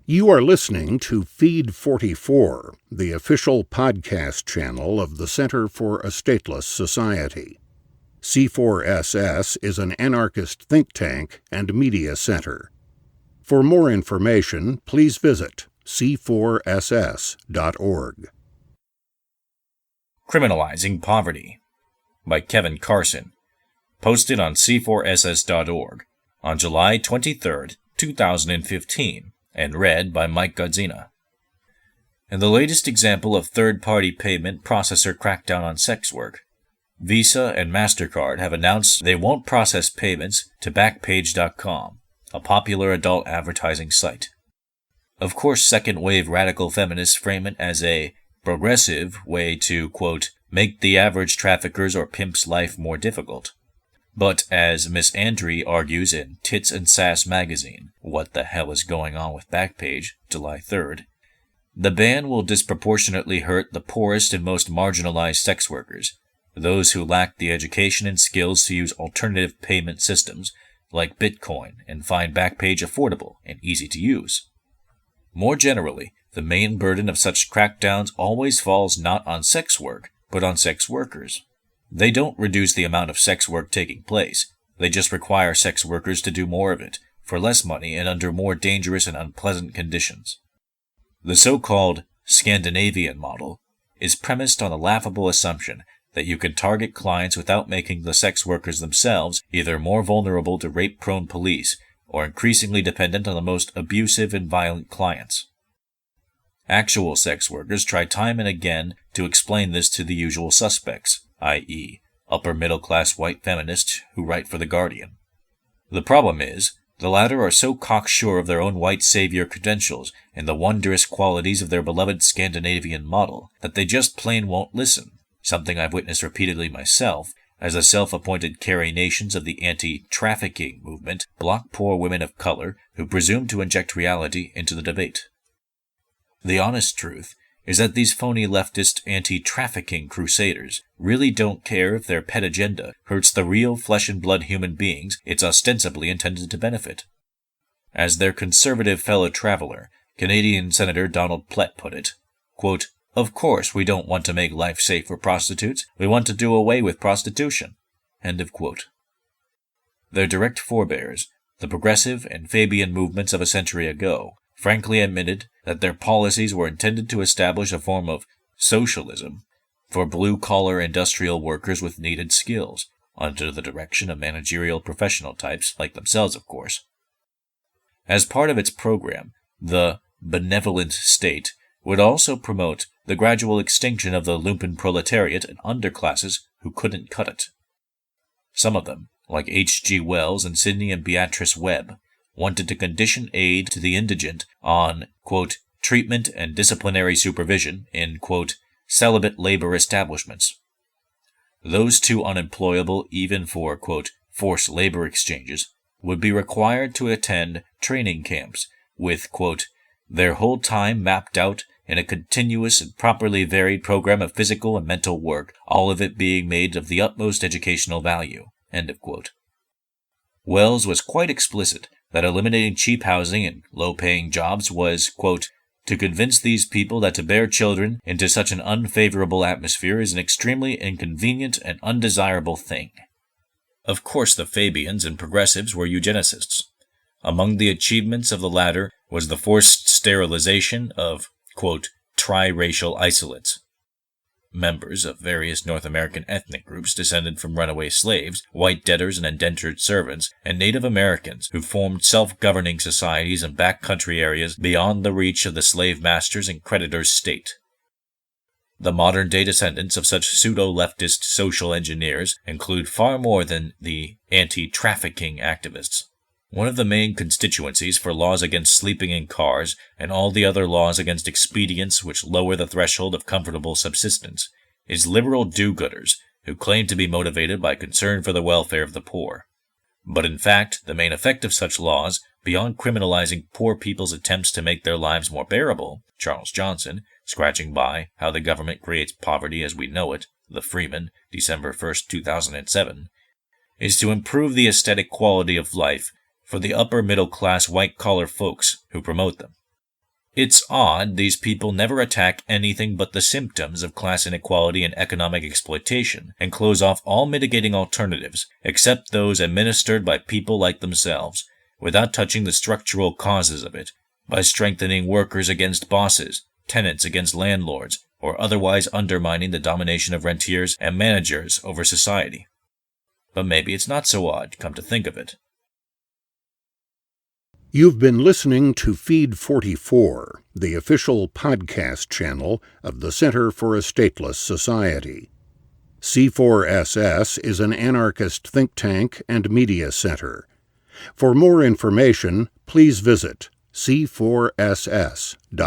You are listening to Feed 44, the official podcast channel of the Center for a Stateless Society. C4SS is an anarchist think tank and media center. For more information, please visit c4ss.org. Criminalizing Poverty by Kevin Carson, posted on c4ss.org on July 23, 2015, and read by Mike Godzina. In the latest example of third-party payment processor crackdown on sex work, Visa and MasterCard have announced they won't process payments to Backpage.com, a popular adult advertising site. Of course, second-wave radical feminists frame it as a progressive way to, quote, make the average trafficker's or pimp's life more difficult. But as Miss Andry argues in Tits and Sass magazine, What the Hell is Going On with Backpage, July 3rd, the ban will disproportionately hurt the poorest and most marginalized sex workers, those who lack the education and skills to use alternative payment systems like Bitcoin and find Backpage affordable and easy to use. More generally, the main burden of such crackdowns always falls not on sex work, but on sex workers. They don't reduce the amount of sex work taking place. They just require sex workers to do more of it, for less money and under more dangerous and unpleasant conditions. The so-called Scandinavian model is premised on the laughable assumption that you can target clients without making the sex workers themselves either more vulnerable to rape-prone police or increasingly dependent on the most abusive and violent clients. Actual sex workers try time and again to explain this to the usual suspects, i.e., upper-middle-class white feminists who write for The Guardian. The problem is, the latter are so cocksure of their own white savior credentials and the wondrous qualities of their beloved Scandinavian model that they just plain won't listen, something I've witnessed repeatedly myself, as the self-appointed Carrie Nations of the anti-trafficking movement block poor women of color who presume to inject reality into the debate. The honest truth is that these phony leftist anti-trafficking crusaders really don't care if their pet agenda hurts the real flesh-and-blood human beings it's ostensibly intended to benefit. As their conservative fellow traveler, Canadian Senator Donald Plett put it, quote, "Of course we don't want to make life safe for prostitutes, we want to do away with prostitution." End of quote. Their direct forebears, the progressive and Fabian movements of a century ago, frankly admitted that their policies were intended to establish a form of socialism for blue-collar industrial workers with needed skills, under the direction of managerial professional types like themselves, of course. As part of its program, the benevolent state would also promote the gradual extinction of the lumpen proletariat and underclasses who couldn't cut it. Some of them, like H.G. Wells and Sidney and Beatrice Webb, wanted to condition aid to the indigent on, quote, treatment and disciplinary supervision in, quote, celibate labor establishments. Those too unemployable even for, quote, forced labor exchanges would be required to attend training camps with, quote, their whole time mapped out in a continuous and properly varied program of physical and mental work, all of it being made of the utmost educational value, end of quote. Wells was quite explicit that eliminating cheap housing and low-paying jobs was, quote, to convince these people that to bear children into such an unfavorable atmosphere is an extremely inconvenient and undesirable thing. Of course the Fabians and progressives were eugenicists. Among the achievements of the latter was the forced sterilization of, quote, triracial isolates, members of various North American ethnic groups descended from runaway slaves, white debtors and indentured servants, and Native Americans who formed self-governing societies in backcountry areas beyond the reach of the slave masters and creditors' state. The modern-day descendants of such pseudo-leftist social engineers include far more than the anti-trafficking activists. One of the main constituencies for laws against sleeping in cars and all the other laws against expedients which lower the threshold of comfortable subsistence is liberal do-gooders who claim to be motivated by concern for the welfare of the poor. But in fact, the main effect of such laws, beyond criminalizing poor people's attempts to make their lives more bearable, Charles Johnson, scratching by How the Government Creates Poverty as We Know It, The Freeman, December 1, 2007, is to improve the aesthetic quality of life for the upper-middle-class white-collar folks who promote them. It's odd these people never attack anything but the symptoms of class inequality and economic exploitation, and close off all mitigating alternatives, except those administered by people like themselves, without touching the structural causes of it, by strengthening workers against bosses, tenants against landlords, or otherwise undermining the domination of rentiers and managers over society. But maybe it's not so odd, come to think of it. You've been listening to Feed 44, the official podcast channel of the Center for a Stateless Society. C4SS is an anarchist think tank and media center. For more information, please visit c4ss.org.